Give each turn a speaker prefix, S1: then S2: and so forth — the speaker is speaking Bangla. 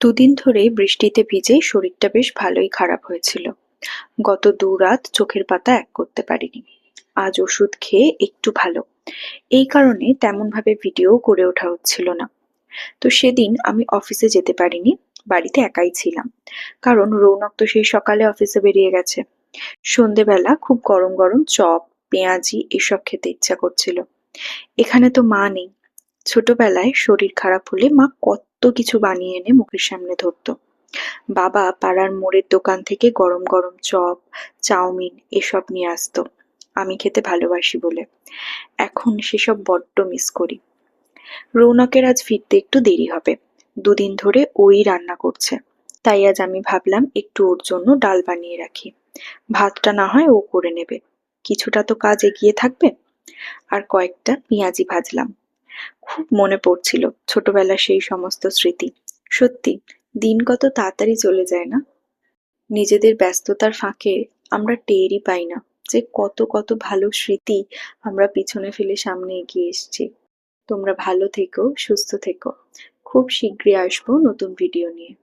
S1: দুদিন ধরে বৃষ্টিতে ভিজে শরীরটা বেশ ভালোই খারাপ হয়েছিল। গত 2 রাত চোখের পাতা এক করতে পারিনি। আজ ওষুধ খেয়ে একটু ভালো। এই কারণে তেমন ভাবে ভিডিও করে ওঠা হচ্ছিল না। তো সেদিন আমি অফিসে যেতে পারিনি, বাড়িতে একাই ছিলাম। কারণ রৌনক তো সেই সকালে অফিসে বেরিয়ে গেছে। সন্ধেবেলা খুব গরম গরম চপ, পেঁয়াজি এসব খেতে ইচ্ছা করছিল। এখানে তো মা নেই। ছোটবেলায় শরীর খারাপ হলে মা কত কিছু বানিয়ে এনে মুখের সামনে ধরতো। বাবা পাড়ার মোড়ের দোকান থেকে গরম গরম চপ, চাউমিন এসব নিয়ে আসতো, আমি খেতে ভালোবাসি বলে। এখন সেসব বড্ড মিস করি। রৌনকের আজ ফিরতে একটু দেরি হবে। দুদিন ধরে ওই রান্না করছে। তাই আজ আমি ভাবলাম একটু ওর জন্য ডাল বানিয়ে রাখি। ভাতটা না হয় ও করে নেবে। কিছুটা তো কাজ এগিয়ে থাকবে। আর কয়েকটা পেঁয়াজি ভাজলাম। খুব মনে পড়ছিল ছোটবেলার সেই সমস্ত স্মৃতি। সত্যি, দিন কত তাড়াতাড়ি চলে যায় না। নিজেদের ব্যস্ততার ফাঁকে আমরা টেরই পাই না যে কত কত ভালো স্মৃতি আমরা পিছনে ফেলে সামনে এগিয়ে এসেছি। তোমরা ভালো থেকো, সুস্থ থেকো। খুব শীঘ্রই আসবো নতুন ভিডিও নিয়ে।